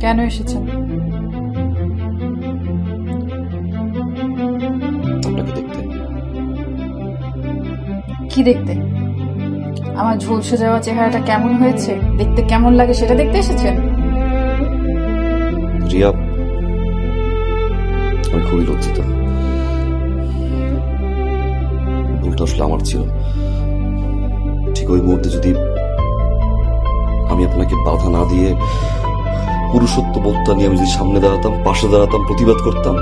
কেন এসেছেন? আপনাকে দেখতে। কি দেখতে? আমার ঝলসে যাওয়া চেহারাটা কেমন হয়েছে, দেখতে কেমন লাগে সেটা দেখতে এসেছেন? রিয়া, আমি খুবই লজ্জিত। ভুলটা আসলে আমার ছিল। ঠিক ওই মুহূর্তে যদি আমি আপনাকে বাধা না দিয়ে পুরুষত্ব বোধটা নিয়ে আমি যদি সামনে দাঁড়াতাম, পাশে দাঁড়াতাম, প্রতিবাদ করতাম,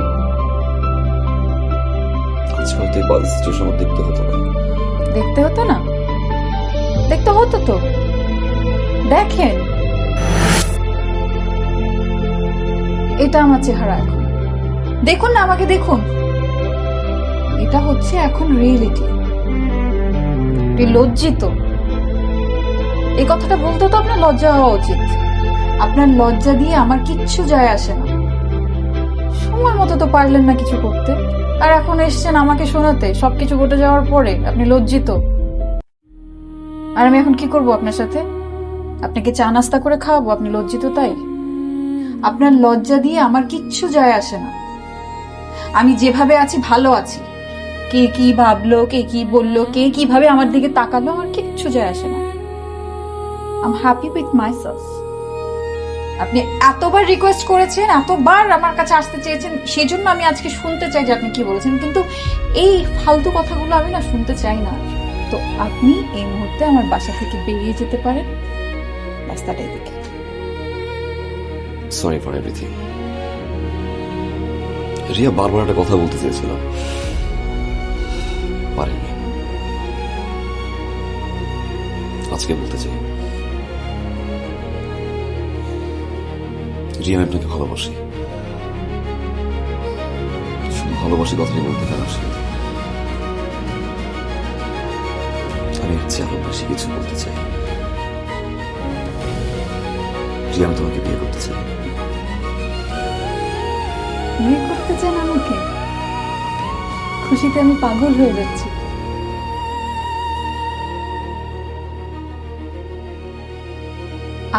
আজ হয়তো এই বাজে সিচুয়েশন আমার দেখতে হতো না। দেখতে হতো না? দেখতে হতো তো। দেখেন, এটা আমার চেহারা এখন। দেখুন না, আমাকে দেখুন। এটা হচ্ছে এখন রিয়েলিটি। লজ্জিত, এই কথাটা বলতে তো আপনার লজ্জা হওয়া উচিত। আপনার লজ্জা দিয়ে আমার কিচ্ছু যায় আসে না। সময় মতো তো পারলেন না কিছু করতে, আর এখন এসছেন আমাকে শোনাতে সবকিছু ঘটে যাওয়ার পরে আপনি লজ্জিত। আর আমি এখন কি করব আপনার সাথে? আপনাকে চা নাস্তা করে খাওয়াবো? আপনি লজ্জিত তাই? আপনার লজ্জা দিয়ে আমার কিচ্ছু যায় আসে না। আমি যেভাবে আছি ভালো আছি। কে কি ভাবলো, কে কি বললো, কে কিভাবে আমার দিকে তাকালো, আমার কিচ্ছু যায় আসে না। I am happy with myself. আপনি এতবার রিকোয়েস্ট করেছেন, এতবার আমার কাছে আসতে চেয়েছেন, সেই জন্য আমি আজকে শুনতে চাই যে আপনি কি বলেছেন, কিন্তু এই ফালতু কথাগুলো আমি না শুনতে চাই না। তো আপনি এই মুহূর্তে আমার বাসা থেকে বেরিয়ে যেতে পারেন, রাস্তাটাই দেখে। Sorry for everything. রিয়া, বারবার একটা কথা বলতে চেয়েছিলাম, পারিনি। আজকে বলতে চাই। রিয়া, আমি আপনাকে ভালোবাসি। শুধু ভালোবাসি কথাই বলতে পারি। আমি এর চেয়ে আরো বেশি কিছু বলতে চাই। রিয়া, আমি তোমাকে বিয়ে করতে চাই। বিয়ে করতে চান আমাকে? খুশিতে আমি পাগল হয়ে যাচ্ছি।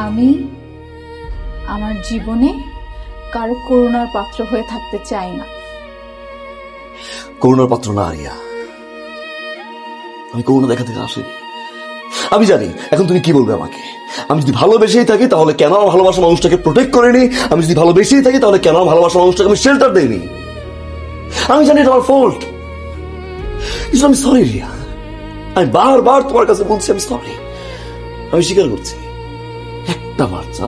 আমি আমার জীবনে কারো করুণার পাত্র হয়ে থাকতে চাই না। করুণার পাত্র না রিয়া, আমি করুণা দেখা থেকে আসিনি। আমি জানি এখন তুমি কি বলবে আমাকে। আমি যদি ভালোবেসেই থাকি তাহলে কেন আমার ভালোবাসা মানুষটাকে প্রোটেক্ট করিনি? আমি যদি ভালোবেসেই থাকি তাহলে কেন আমার ভালোবাসা মানুষটাকে আমি শেল্টার দেইনি? আমি জানি এটা আমার ফল্ট। আমি সরি রিয়া, আমি বারবার তোমার কাছে বলছি আমি সরি। আমি স্বীকার করছি একটা বার